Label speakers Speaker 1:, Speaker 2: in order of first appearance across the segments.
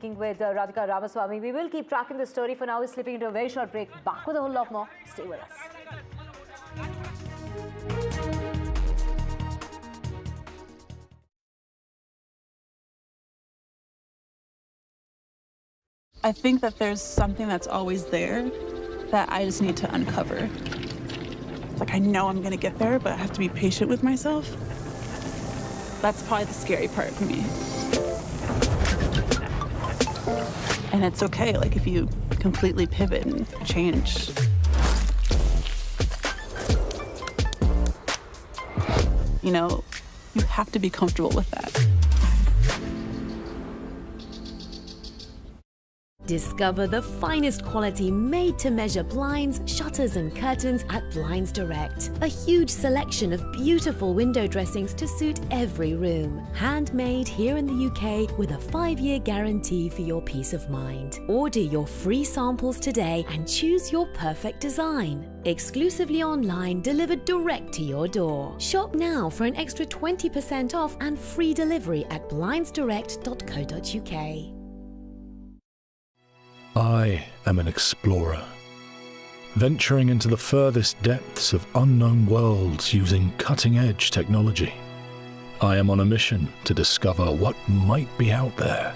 Speaker 1: With Radhika Ramaswamy. We will keep tracking the story. For now, we're slipping into a very short break. Back with a whole lot more. Stay with us.
Speaker 2: I think that there's something that's always there that I just need to uncover. Like, I know I'm going to get there, but I have to be patient with myself. That's probably the scary part for me. And it's okay, like, if you completely pivot and change. You know, you have to be comfortable with that.
Speaker 3: Discover the finest quality made-to-measure blinds, shutters and curtains at Blinds Direct. A huge selection of beautiful window dressings to suit every room. Handmade here in the UK with a 5-year guarantee for your peace of mind. Order your free samples today and choose your perfect design. Exclusively online, delivered direct to your door. Shop now for an extra 20% off and free delivery at blindsdirect.co.uk.
Speaker 4: I am an explorer, venturing into the furthest depths of unknown worlds using cutting-edge technology. I am on a mission to discover what might be out there.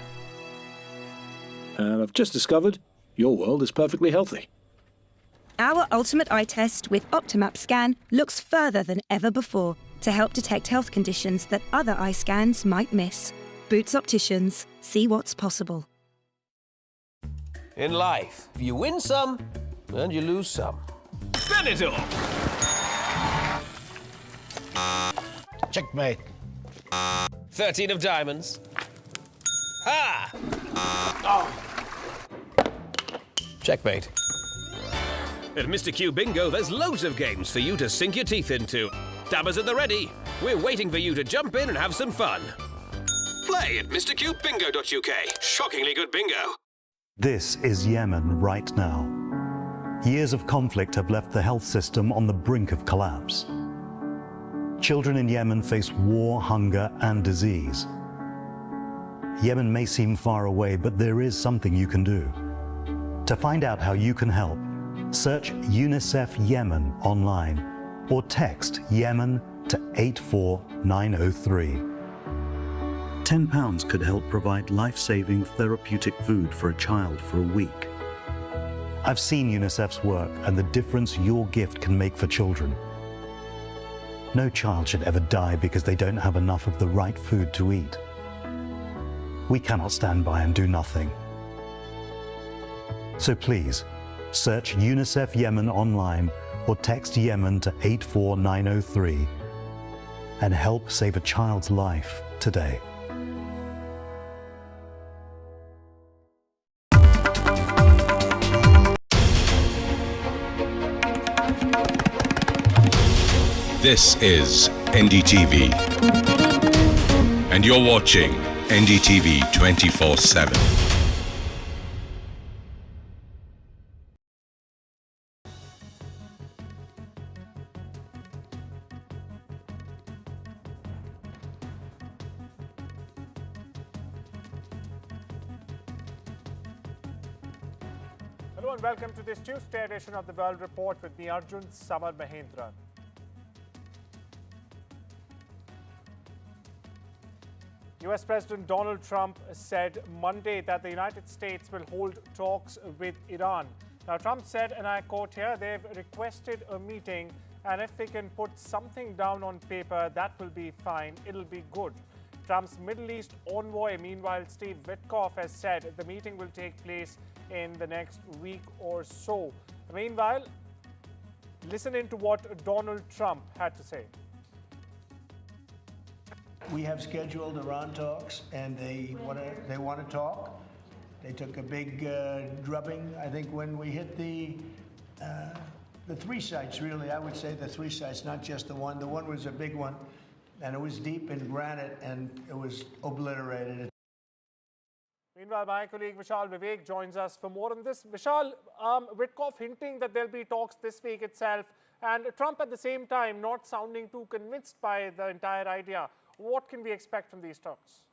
Speaker 4: And I've just discovered your world is perfectly healthy.
Speaker 5: Our ultimate eye test with Optimap scan looks further than ever before to help detect health conditions that other eye scans might miss. Boots Opticians, see what's possible.
Speaker 6: In life, you win some and you lose some. Spin it all!
Speaker 7: Checkmate.
Speaker 6: 13 of diamonds. Ha! Oh. Checkmate. At Mr. Q Bingo, there's loads of games for you to sink your teeth into. Dabbers at the ready. We're waiting for you to jump in and have some fun. Play at mrqbingo.uk. Shockingly good bingo.
Speaker 8: This is Yemen right now. Years of conflict have left the health system on the brink of collapse. Children in Yemen face war, hunger, and disease. Yemen may seem far away, but there is something you can do. To find out how you can help, search UNICEF Yemen online or text Yemen to 84903. £10 could help provide life-saving therapeutic food for a child for a week. I've seen UNICEF's work and the difference your gift can make for children. No child should ever die because they don't have enough of the right food to eat. We cannot stand by and do nothing. So please, search UNICEF Yemen online or text Yemen to 84903 and help save a child's life today.
Speaker 9: This is NDTV, and you're watching NDTV 24/7.
Speaker 10: Hello and welcome to this Tuesday edition of the World Report with me, Arjun, Samar, Mahendran. US President Donald Trump said Monday that the United States will hold talks with Iran. Now, Trump said, and I quote here, they've requested a meeting, and if we can put something down on paper, that will be fine. It'll be good. Trump's Middle East envoy, meanwhile, Steve Witkoff, has said the meeting will take place in the next week or so. Meanwhile, listen in to what Donald Trump had to say.
Speaker 7: We have scheduled Iran talks, and they want to talk. They took a big drubbing, I think, when we hit the three sites. Really, I would say the three sites, not just the one. The one was a big one, and it was deep in granite, and it was obliterated.
Speaker 10: Meanwhile, my colleague Vishal Vivek joins us for more on this. Vishal, Witkoff hinting that there'll be talks this week itself, and Trump at the same time not sounding too convinced by the entire idea. What can we expect from these talks?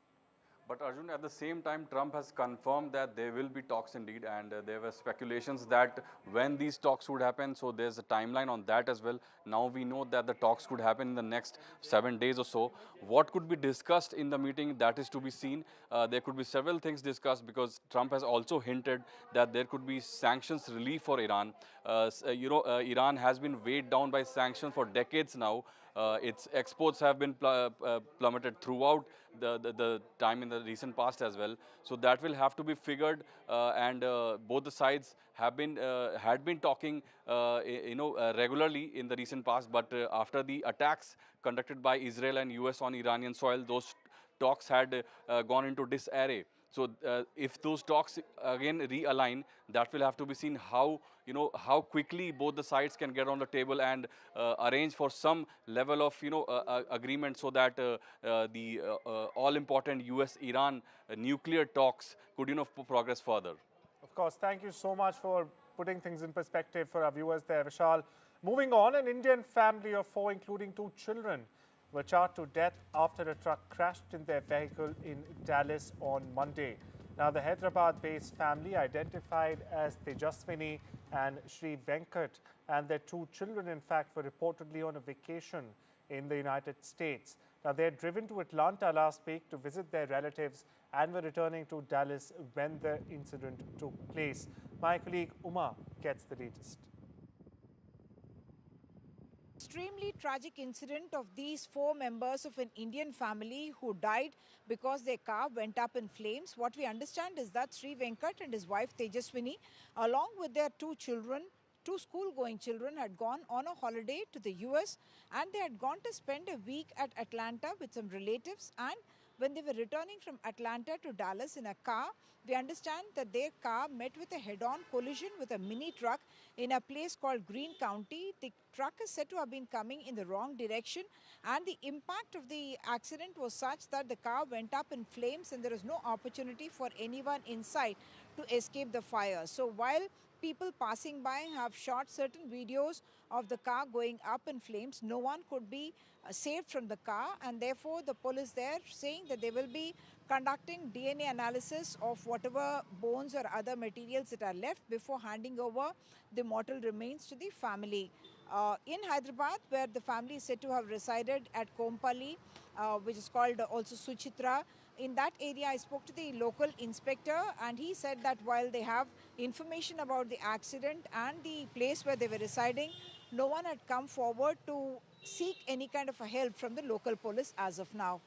Speaker 11: But Arjun, at the same time, Trump has confirmed that there will be talks indeed, and there were speculations that when these talks would happen, so there's a timeline on that as well. Now we know that the talks could happen in the next 7 days or so. What could be discussed in the meeting, that is to be seen. There could be several things discussed because Trump has also hinted that there could be sanctions relief for Iran. Iran has been weighed down by sanctions for decades now. Its exports have been plummeted throughout the time in the recent past as well. So that will have to be figured, and both the sides have been had been talking regularly in the recent past. But after the attacks conducted by Israel and US on Iranian soil, those talks had gone into disarray. So if those talks again realign, that will have to be seen how quickly both the sides can get on the table and arrange for some level of agreement, so that the all-important US-Iran nuclear talks could progress further.
Speaker 10: Of course, thank you so much for putting things in perspective for our viewers there, Vishal. Moving on, an Indian family of 4, including 2 children, were charred to death after a truck crashed in their vehicle in Dallas on Monday. Now, the Hyderabad-based family, identified as Tejaswini and Sri Venkat, and their 2 children, in fact, were reportedly on a vacation in the United States. Now, they had driven to Atlanta last week to visit their relatives and were returning to Dallas when the incident took place. My colleague Uma gets the latest.
Speaker 12: Extremely tragic incident of these 4 members of an Indian family who died because their car went up in flames. What we understand is that Sri Venkat and his wife Tejaswini, along with their 2 children, 2 school-going children, had gone on a holiday to the US, and they had gone to spend a week at Atlanta with some relatives. And when they were returning from Atlanta to Dallas in a car, we understand that their car met with a head-on collision with a mini truck in a place called Greene County. The truck is said to have been coming in the wrong direction, and the impact of the accident was such that the car went up in flames and there was no opportunity for anyone inside to escape the fire. So while people passing by have shot certain videos of the car going up in flames, no one could be saved from the car, and therefore the police there saying that they will be conducting DNA analysis of whatever bones or other materials that are left before handing over the mortal remains to the family. In Hyderabad, where the family is said to have resided at Kompally, which is called also Suchitra, in that area I spoke to the local inspector, and he said that while they have information about the accident and the place where they were residing, no one had come forward to seek any kind of a help from the local police as of now.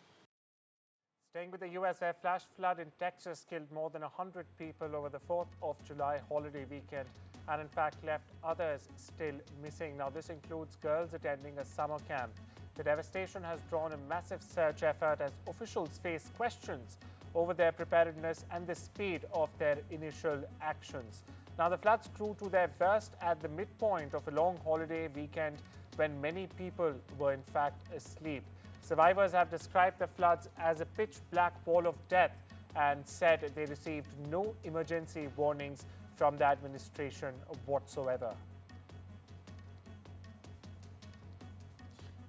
Speaker 10: Staying with the US, a flash flood in Texas killed more than 100 people over the 4th of July holiday weekend, and in fact left others still missing. Now, this includes girls attending a summer camp. The devastation has drawn a massive search effort as officials face questions over their preparedness and the speed of their initial actions. Now, the floods grew to their worst at the midpoint of a long holiday weekend when many people were in fact asleep. Survivors have described the floods as a pitch-black wall of death and said they received no emergency warnings from the administration whatsoever.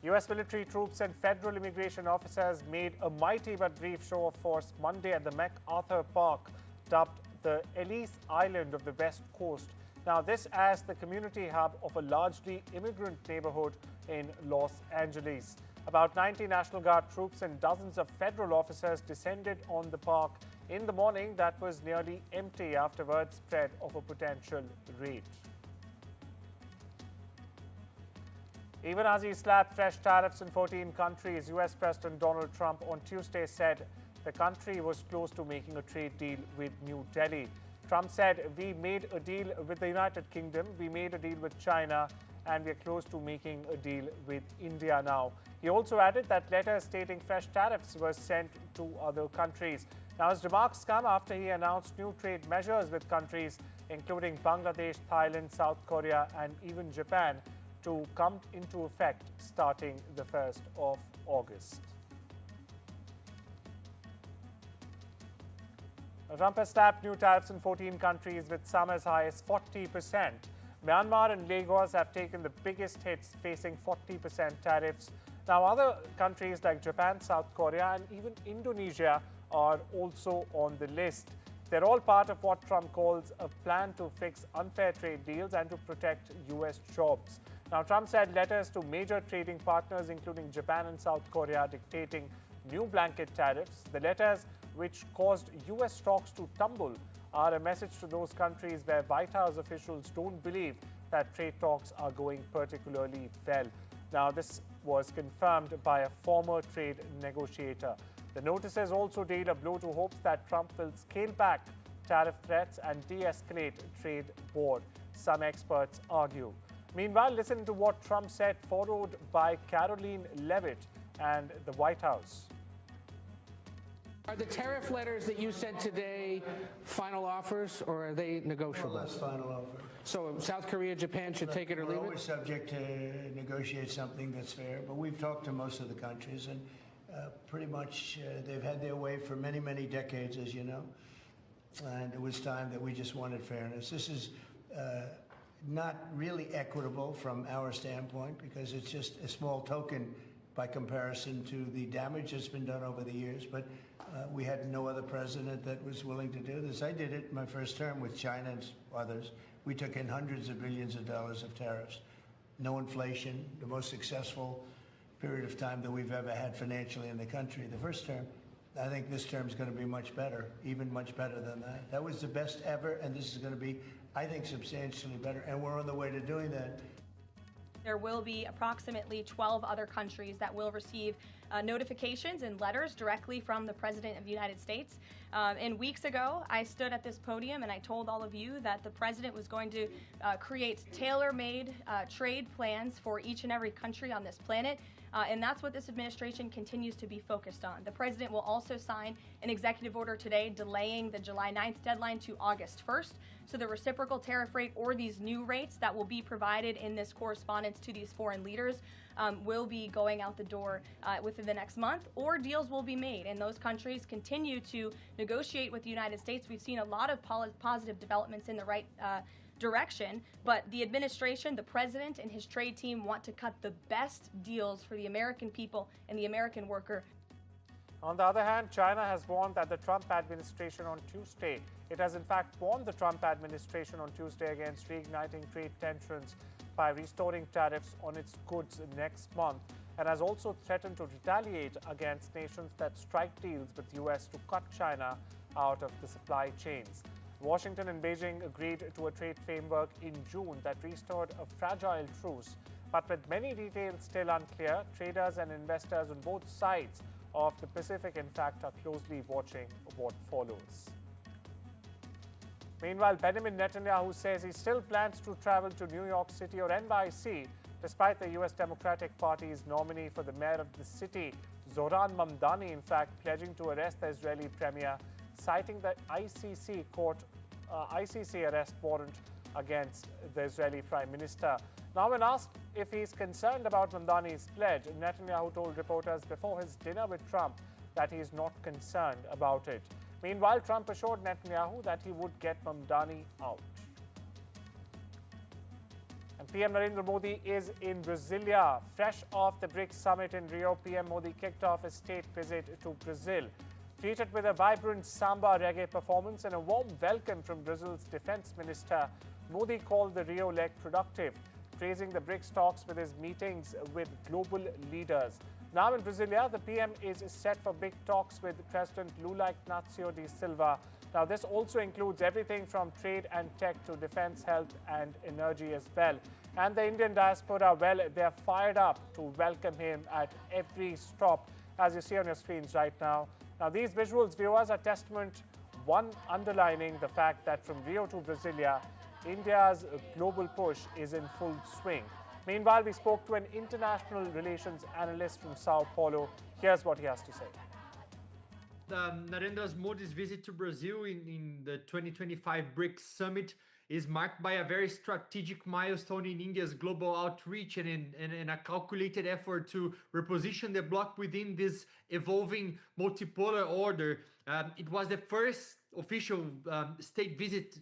Speaker 10: US military troops and federal immigration officers made a mighty but brief show of force Monday at the MacArthur Park, dubbed the Ellis Island of the West Coast. Now, this as the community hub of a largely immigrant neighborhood in Los Angeles. About 90 National Guard troops and dozens of federal officers descended on the park in the morning that was nearly empty after word spread of a potential raid. Even as he slapped fresh tariffs in 14 countries, US President Donald Trump on Tuesday said the country was close to making a trade deal with New Delhi. Trump said, "We made a deal with the United Kingdom, we made a deal with China, and we're close to making a deal with India now." He also added that letters stating fresh tariffs were sent to other countries. Now, his remarks come after he announced new trade measures with countries including Bangladesh, Thailand, South Korea, and even Japan to come into effect starting the 1st of August. Trump has slapped new tariffs in 14 countries with some as high as 40%. Myanmar and Lagos have taken the biggest hits, facing 40% tariffs. Now, other countries like Japan, South Korea, and even Indonesia are also on the list. They're all part of what Trump calls a plan to fix unfair trade deals and to protect U.S. jobs. Now, Trump said letters to major trading partners, including Japan and South Korea, dictating new blanket tariffs. The letters, which caused U.S. stocks to tumble, are a message to those countries where White House officials don't believe that trade talks are going particularly well. Now, this was confirmed by a former trade negotiator. The notices also deal a blow to hopes that Trump will scale back tariff threats and de-escalate trade war, some experts argue. Meanwhile, listen to what Trump said, followed by Caroline Leavitt and the White House.
Speaker 13: Are the tariff letters that you sent today final offers, or are they negotiable?
Speaker 7: Well, that's final offer.
Speaker 13: So South Korea, Japan should take it or leave
Speaker 7: We're always
Speaker 13: it?
Speaker 7: subject to negotiate something that's fair, but we've talked to most of the countries, and pretty much they've had their way for many, many decades, as you know. And it was time that we just wanted fairness. This is not really equitable from our standpoint, because it's just a small token by comparison to the damage that's been done over the years. But we had no other president that was willing to do this. I did it in my first term with China and others. We took in hundreds of billions of dollars of tariffs. No inflation, the most successful period of time that we've ever had financially in the country. The first term, I think this term is going to be much better, even much better than that. That was the best ever, and this is going to be, I think, substantially better, and we're on the way to doing that.
Speaker 14: There will be approximately 12 other countries that will receive notifications and letters directly from the President of the United States. And weeks ago, I stood at this podium and I told all of you that the President was going to create tailor-made trade plans for each and every country on this planet. And that's what this administration continues to be focused on. The President will also sign an executive order today delaying the July 9th deadline to August 1st. So the reciprocal tariff rate, or these new rates that will be provided in this correspondence to these foreign leaders, will be going out the door within the next month, or deals will be made. And those countries continue to negotiate with the United States. We've seen a lot of positive developments in the right direction, but the administration, the president, and his trade team want to cut the best deals for the American people and the American worker.
Speaker 10: On the other hand, China has warned that the Trump administration on Tuesday, it has in fact warned the Trump administration on Tuesday against reigniting trade tensions by restoring tariffs on its goods next month, and has also threatened to retaliate against nations that strike deals with the US to cut China out of the supply chains. Washington and Beijing agreed to a trade framework in June that restored a fragile truce, but with many details still unclear, traders and investors on both sides of the Pacific, in fact, are closely watching what follows. Meanwhile, Benjamin Netanyahu says he still plans to travel to New York City or NYC, despite the U.S. Democratic Party's nominee for the mayor of the city, Zoran Mamdani, in fact, pledging to arrest the Israeli premier, citing the ICC arrest warrant against the Israeli Prime Minister. Now, when asked if he's concerned about Mamdani's pledge, Netanyahu told reporters before his dinner with Trump that he is not concerned about it. Meanwhile, Trump assured Netanyahu that he would get Mamdani out. And PM Narendra Modi is in Brasilia. Fresh off the BRICS summit in Rio, PM Modi kicked off a state visit to Brazil. Treated with a vibrant samba reggae performance and a warm welcome from Brazil's defense minister, Modi called the Rio leg productive, praising the BRICS talks with his meetings with global leaders. Now in Brasilia, the PM is set for big talks with President Lula Ignacio da Silva. Now this also includes everything from trade and tech to defense, health and energy as well. And the Indian diaspora, well, they're fired up to welcome him at every stop, as you see on your screens right now. Now these visuals, viewers, are testament, one, underlining the fact that from Rio to Brasilia, India's global push is in full swing. Meanwhile, we spoke to an international relations analyst from Sao Paulo. Here's what he has to say.
Speaker 15: Narendra Modi's visit to Brazil in the 2025 BRICS summit is marked by a very strategic milestone in India's global outreach and a calculated effort to reposition the bloc within this evolving multipolar order. It was the first official state visit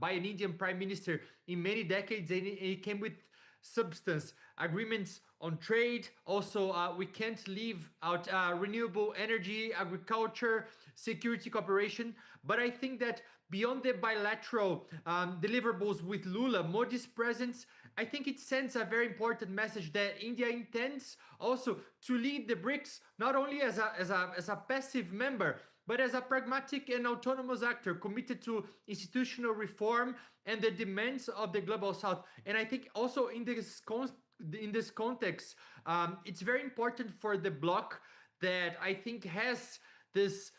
Speaker 15: by an Indian prime minister in many decades, and it came with substance, agreements on trade. Also, we can't leave out renewable energy, agriculture, security cooperation. But I think that beyond the bilateral deliverables with Lula, Modi's presence, I think it sends a very important message that India intends also to lead the BRICS not only as a passive member, but as a pragmatic and autonomous actor committed to institutional reform and the demands of the global south. And I think also in this context, it's very important for the bloc that I think has this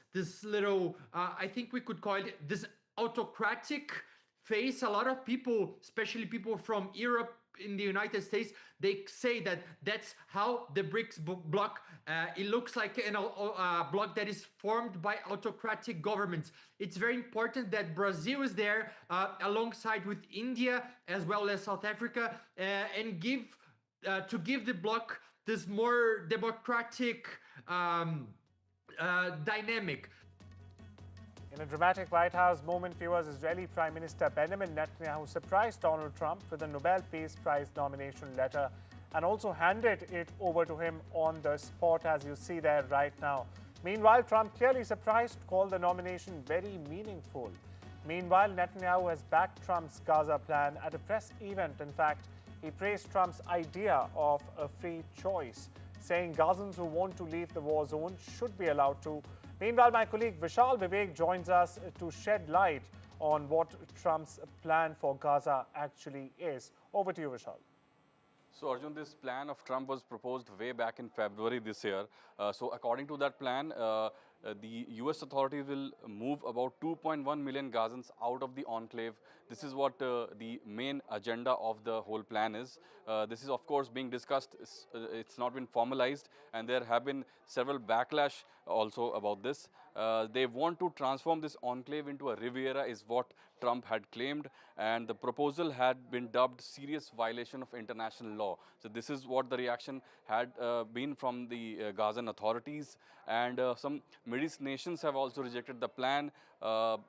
Speaker 15: little, I think we could call it this autocratic face. A lot of people, especially people from Europe, in the United States, they say that that's how the BRICS bloc, it looks like a bloc that is formed by autocratic governments. It's very important that Brazil is there alongside with India as well as South Africa, and give the bloc this more democratic dynamic.
Speaker 10: In a dramatic White House moment, viewers, Israeli Prime Minister Benjamin Netanyahu surprised Donald Trump with a Nobel Peace Prize nomination letter and also handed it over to him on the spot, as you see there right now. Meanwhile, Trump, clearly surprised, called the nomination very meaningful. Meanwhile, Netanyahu has backed Trump's Gaza plan at a press event. In fact, he praised Trump's idea of a free choice, saying Gazans who want to leave the war zone should be allowed to. Meanwhile, my colleague Vishal Vivek joins us to shed light on what Trump's plan for Gaza actually is. Over to you, Vishal.
Speaker 11: So, Arjun, this plan of Trump was proposed way back in February this year. So, according to that plan, the US authorities will move about 2.1 million Gazans out of the enclave. This is what the main agenda of the whole plan is. This is, of course, being discussed. It's not been formalized, and there have been several backlash also about this. They want to transform this enclave into a Riviera, is what Trump had claimed, and the proposal had been dubbed serious violation of international law. So this is what the reaction had been from the Gazan authorities, and some Middle East nations have also rejected the plan,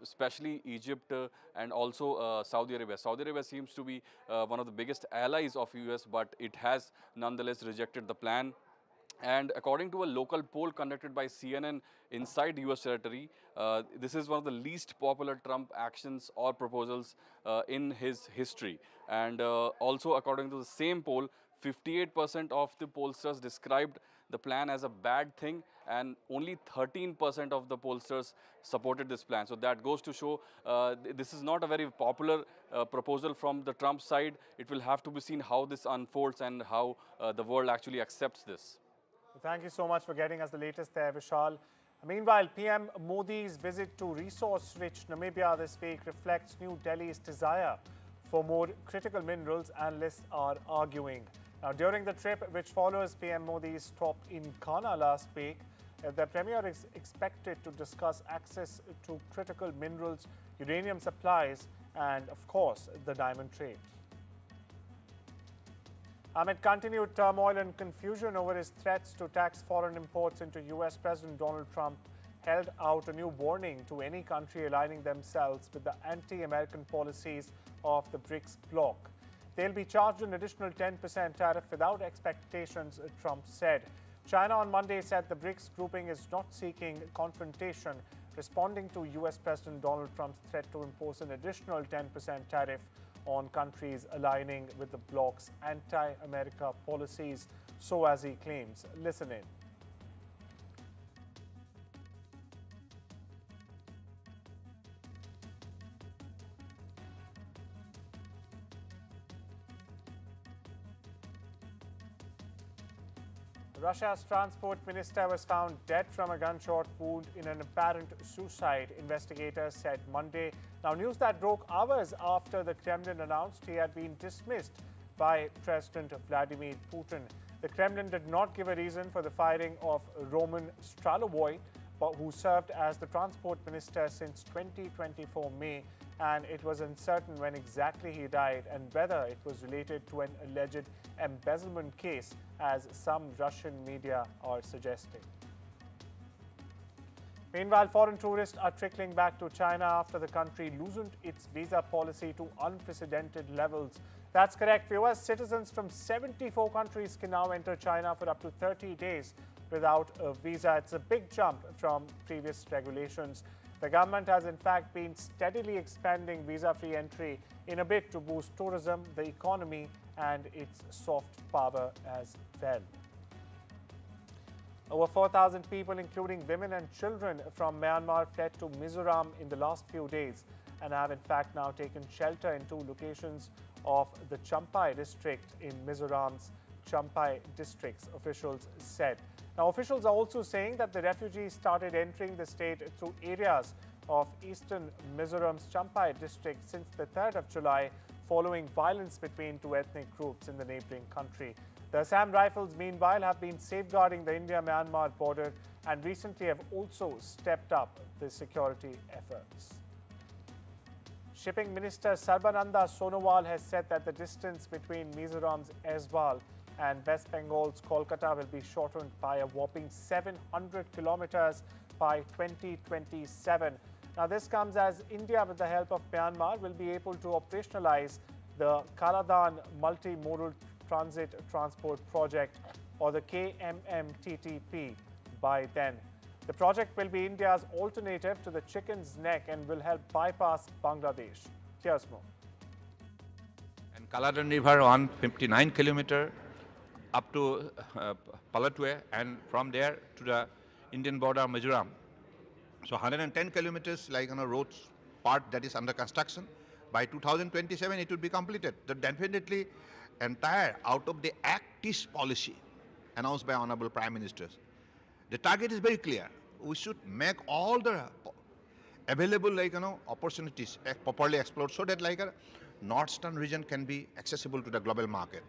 Speaker 11: especially Egypt and also Saudi Arabia. Saudi Arabia seems to be one of the biggest allies of US, but it has nonetheless rejected the plan. And according to a local poll conducted by CNN inside US territory, this is one of the least popular Trump actions or proposals in his history. And also according to the same poll, 58% of the pollsters described the plan as a bad thing, and only 13% of the pollsters supported this plan. So that goes to show this is not a very popular proposal from the Trump side. It will have to be seen how this unfolds and how the world actually accepts this.
Speaker 10: Thank you so much for getting us the latest there, Vishal. Meanwhile, PM Modi's visit to resource-rich Namibia this week reflects New Delhi's desire for more critical minerals, analysts are arguing. Now, during the trip, which follows PM Modi's stop in Ghana last week, the Premier is expected to discuss access to critical minerals, uranium supplies, and, of course, the diamond trade. Amid continued turmoil and confusion over his threats to tax foreign imports into US, President Donald Trump held out a new warning to any country aligning themselves with the anti-American policies of the BRICS bloc. They'll be charged an additional 10% tariff without expectations, Trump said. China on Monday said the BRICS grouping is not seeking confrontation, responding to US President Donald Trump's threat to impose an additional 10% tariff on countries aligning with the bloc's anti-America policies, so as he claims. Listen in. Russia's transport minister was found dead from a gunshot wound in an apparent suicide, investigators said Monday. Now, news that broke hours after the Kremlin announced he had been dismissed by President Vladimir Putin. The Kremlin did not give a reason for the firing of Roman Stralovoy, who served as the transport minister since 2024 May, and it was uncertain when exactly he died and whether it was related to an alleged embezzlement case, as some Russian media are suggesting. Meanwhile, foreign tourists are trickling back to China after the country loosened its visa policy to unprecedented levels. That's correct, viewers. Citizens from 74 countries can now enter China for up to 30 days without a visa. It's a big jump from previous regulations. The government has in fact been steadily expanding visa-free entry in a bid to boost tourism, the economy and its soft power as well. Over 4,000 people, including women and children from Myanmar, fled to Mizoram in the last few days and have in fact now taken shelter in 2 locations of the Champai district in Mizoram's Champai districts, officials said. Now, officials are also saying that the refugees started entering the state through areas of eastern Mizoram's Champai district since the 3rd of July, following violence between 2 ethnic groups in the neighboring country. The Assam Rifles, meanwhile, have been safeguarding the India-Myanmar border and recently have also stepped up the security efforts. Shipping Minister Sarbananda Sonowal has said that the distance between Mizoram's Aizawl and West Bengal's Kolkata will be shortened by a whopping 700 kilometers by 2027. Now, this comes as India, with the help of Myanmar, will be able to operationalize the Kaladan Multimodal Transit Transport Project, or the KMMTTP, by then. The project will be India's alternative to the Chicken's Neck and will help bypass Bangladesh. Here's more.
Speaker 16: And Kaladan River on 59 kilometer up to Palatwe, and from there to the Indian border of Mizoram. So 110 kilometers like on a road part that is under construction. By 2027 it will be completed. The definitely entire out of the Act East policy announced by Honorable Prime Ministers. The target is very clear. We should make all the available opportunities properly explored so that like a northern region can be accessible to the global market.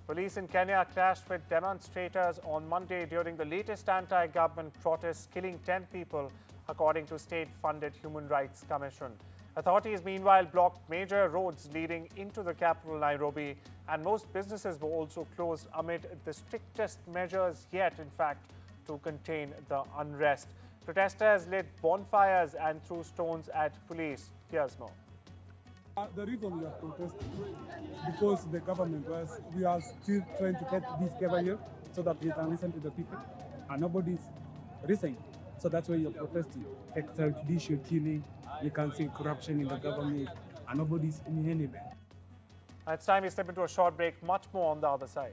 Speaker 10: Police in Kenya clashed with demonstrators on Monday during the latest anti-government protests, killing 10 people, according to state-funded Human Rights Commission. Authorities, meanwhile, blocked major roads leading into the capital, Nairobi, and most businesses were also closed amid the strictest measures yet, in fact, to contain the unrest. Protesters lit bonfires and threw stones at police. Here's more.
Speaker 17: The reason we are protesting is because the government we are still trying to get this together here so that we can listen to the people, and nobody's listening. So that's why you're protesting. Extrajudicial killing, you can see corruption in the government, and nobody's in anywhere.
Speaker 10: It's time we step into a short break. Much more on the other side.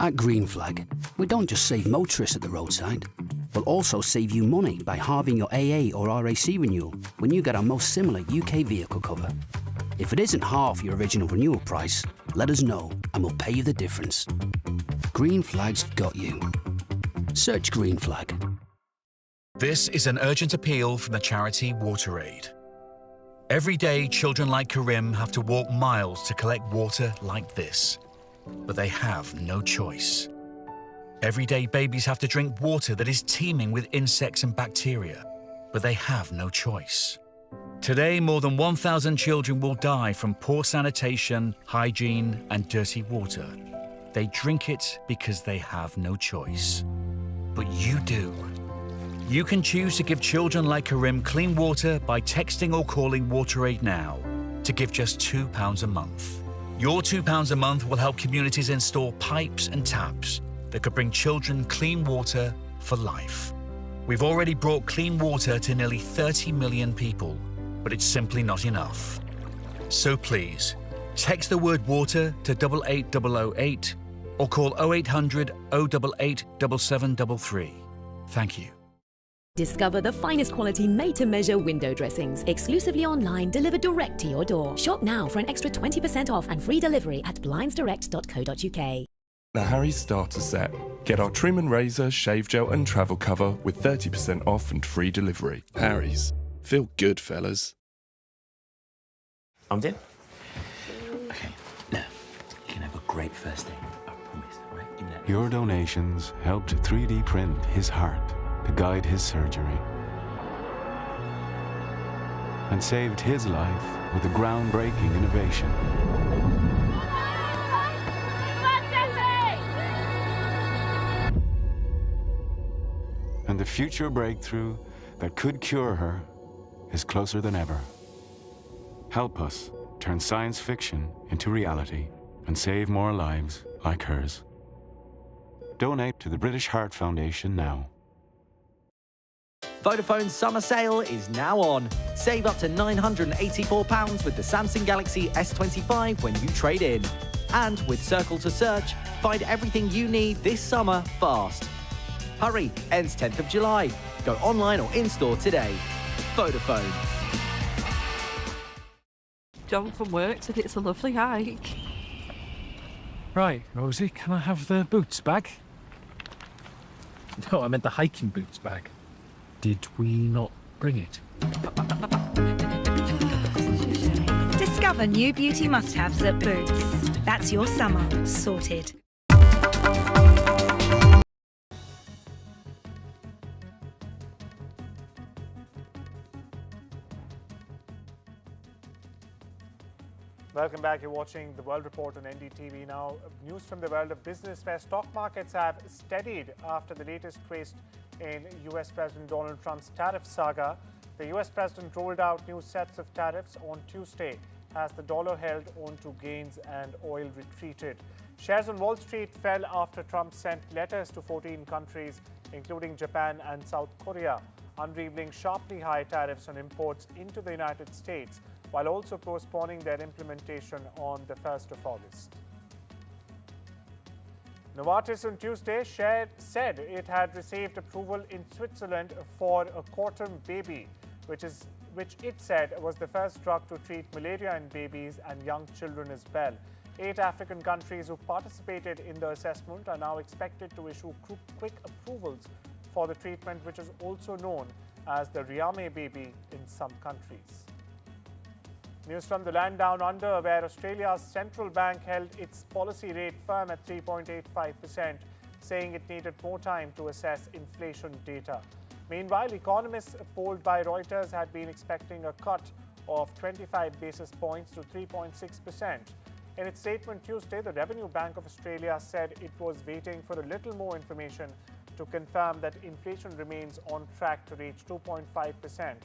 Speaker 18: At Green Flag, we don't just save motorists at the roadside, we'll also save you money by halving your AA or RAC renewal when you get our most similar UK vehicle cover. If it isn't half your original renewal price, let us know and we'll pay you the difference. Green Flag's got you. Search Green Flag.
Speaker 19: This is an urgent appeal from the charity WaterAid. Every day, children like Karim have to walk miles to collect water like this. But they have no choice. Every day, babies have to drink water that is teeming with insects and bacteria, but they have no choice. Today, more than 1,000 children will die from poor sanitation, hygiene, and dirty water. They drink it because they have no choice. But you do. You can choose to give children like Karim clean water by texting or calling WaterAid now to give just £2 a month. Your £2 a month will help communities install pipes and taps that could bring children clean water for life. We've already brought clean water to nearly 30 million people, but it's simply not enough. So please, text the word water to 88008 or call 0800 088 7733. Thank you.
Speaker 3: Discover the finest quality made-to-measure window dressings, exclusively online, delivered direct to your door. Shop now for an extra 20% off and free delivery at blindsdirect.co.uk.
Speaker 20: The Harry's starter set. Get our trim and razor, shave gel and travel cover with 30% off and free delivery. Harry's. Feel good, fellas.
Speaker 21: I'm in. Okay, now, you can have a great first day. I promise, all right?
Speaker 22: Your donations helped 3D print his heart to guide his surgery and saved his life with a groundbreaking innovation. And the future breakthrough that could cure her is closer than ever. Help us turn science fiction into reality and save more lives like hers. Donate to the British Heart Foundation now.
Speaker 1: Vodafone's summer sale is now on. Save up to £984 with the Samsung Galaxy S25 when you trade in. And with Circle to Search, find everything you need this summer fast. Hurry, ends 10th of July. Go online or in-store today. Vodafone.
Speaker 2: John from work said it's a lovely hike.
Speaker 23: Right, Rosie, can I have the boots bag? No, I meant the hiking boots bag. Did we not bring it?
Speaker 5: Discover new beauty must-haves at Boots. That's your summer sorted.
Speaker 10: Welcome back. You're watching The World Report on NDTV now. News from the world of business where stock markets have steadied after the latest twist in US President Donald Trump's tariff saga. The US President rolled out new sets of tariffs on Tuesday as the dollar held on to gains and oil retreated. Shares on Wall Street fell after Trump sent letters to 14 countries, including Japan and South Korea, unveiling sharply high tariffs on imports into the United States, while also postponing their implementation on the 1st of August. Novartis on Tuesday said it had received approval in Switzerland for a quartum baby, which it said was the first drug to treat malaria in babies and young children as well. 8 African countries who participated in the assessment are now expected to issue quick approvals for the treatment, which is also known as the Riame baby in some countries. News from the land down under, where Australia's central bank held its policy rate firm at 3.85%, saying it needed more time to assess inflation data. Meanwhile, economists polled by Reuters had been expecting a cut of 25 basis points to 3.6%. In its statement Tuesday, the Revenue Bank of Australia said it was waiting for a little more information to confirm that inflation remains on track to reach 2.5%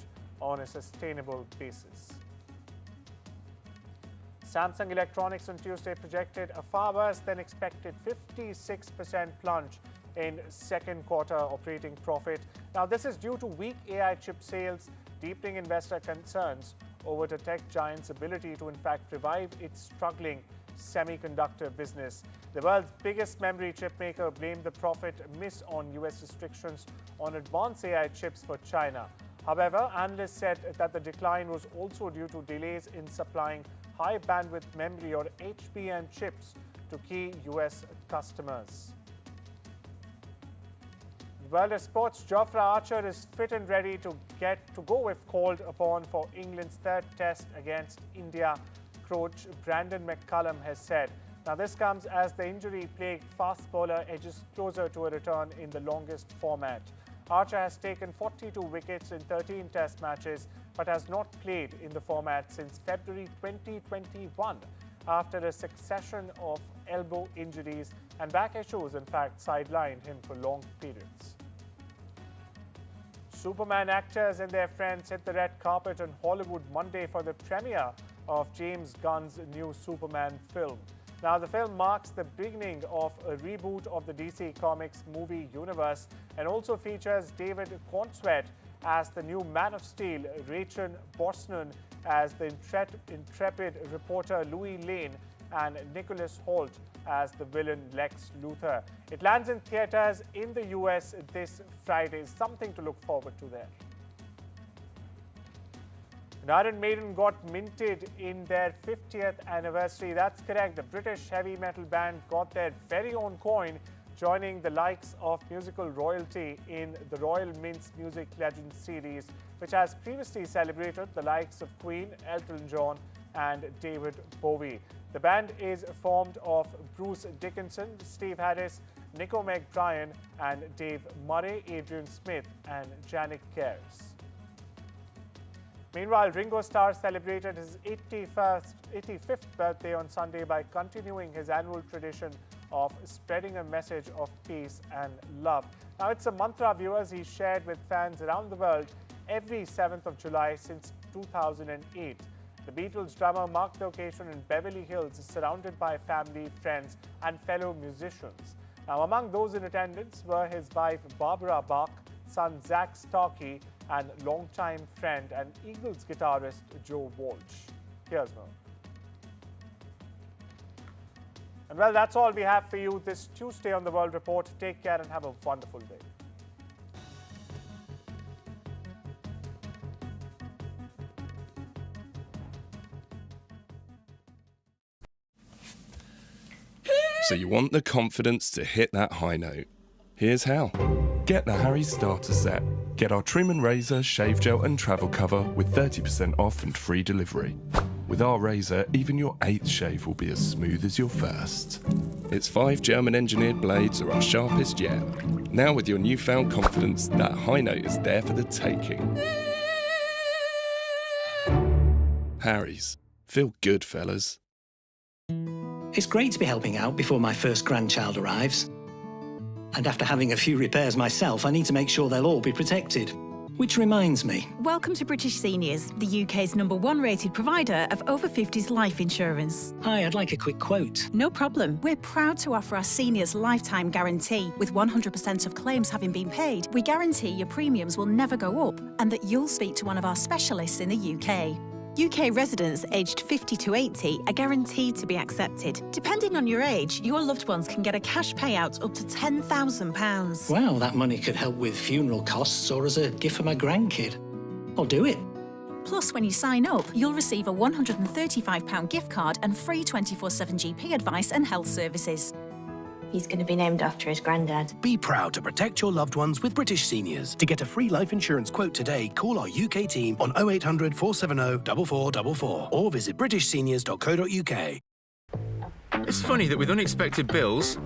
Speaker 10: on a sustainable basis. Samsung Electronics on Tuesday projected a far worse than expected 56% plunge in second quarter operating profit. Now, this is due to weak AI chip sales, deepening investor concerns over the tech giant's ability to in fact revive its struggling semiconductor business. The world's biggest memory chip maker blamed the profit miss on US restrictions on advanced AI chips for China. However, analysts said that the decline was also due to delays in supplying high bandwidth memory or HBM chips to key US customers. World of sports, Jofra Archer is fit and ready to go if called upon for England's third test against India, coach Brandon McCullum has said. Now, this comes as the injury-plagued fast bowler edges closer to a return in the longest format. Archer has taken 42 wickets in 13 test matches, but has not played in the format since February 2021 after a succession of elbow injuries and back issues, in fact, sidelined him for long periods. Superman actors and their friends hit the red carpet on Hollywood Monday for the premiere of James Gunn's new Superman film. Now, the film marks the beginning of a reboot of the DC Comics movie universe and also features David Cornsweet as the new Man of Steel, Rachel Brosnahan as the intrepid reporter Louis Lane, and Nicholas Hoult as the villain Lex Luthor. It lands in theaters in the US this Friday. Something to look forward to there. Iron Maiden got minted in their 50th anniversary. That's correct. The British heavy metal band got their very own coin, joining the likes of musical royalty in the Royal Mint's Music Legends series, which has previously celebrated the likes of Queen, Elton John, and David Bowie. The band is formed of Bruce Dickinson, Steve Harris, Nico McBrien, and Dave Murray, Adrian Smith, and Janik Keres. Meanwhile, Ringo Starr celebrated his 85th birthday on Sunday by continuing his annual tradition of spreading a message of peace and love. Now, it's a mantra, viewers, he shared with fans around the world every 7th of July since 2008. The Beatles drummer marked the occasion in Beverly Hills, surrounded by family, friends, and fellow musicians. Now, among those in attendance were his wife Barbara Bach, son Zach Starkey, and longtime friend and Eagles guitarist Joe Walsh. Here's more. And well, that's all we have for you this Tuesday on The World Report. Take care and have a wonderful day.
Speaker 20: So you want the confidence to hit that high note. Here's how. Get the Harry's starter set. Get our trim and razor, shave gel and travel cover with 30% off and free delivery. With our razor, even your 8th shave will be as smooth as your first. Its 5 German-engineered blades are our sharpest yet. Now with your newfound confidence, that high note is there for the taking. Harry's. Feel good, fellas.
Speaker 4: It's great to be helping out before my first grandchild arrives. And after having a few repairs myself, I need to make sure they'll all be protected. Which reminds me.
Speaker 6: Welcome to British Seniors, the UK's #1 rated provider of over 50s life insurance.
Speaker 4: Hi, I'd like a quick quote.
Speaker 6: No problem. We're proud to offer our seniors lifetime guarantee. With 100% of claims having been paid, we guarantee your premiums will never go up and that you'll speak to one of our specialists in the UK. UK residents aged 50 to 80 are guaranteed to be accepted. Depending on your age, your loved ones can get a cash payout up to £10,000.
Speaker 4: Wow, that money could help with funeral costs or as a gift for my grandkid. I'll do it.
Speaker 6: Plus, when you sign up, you'll receive a £135 gift card and free 24/7 GP advice and health services.
Speaker 8: He's going to be named after his granddad.
Speaker 24: Be proud to protect your loved ones with British Seniors. To get a free life insurance quote today, call our UK team on 0800 470 4444 or visit britishseniors.co.uk.
Speaker 25: It's funny that with unexpected bills,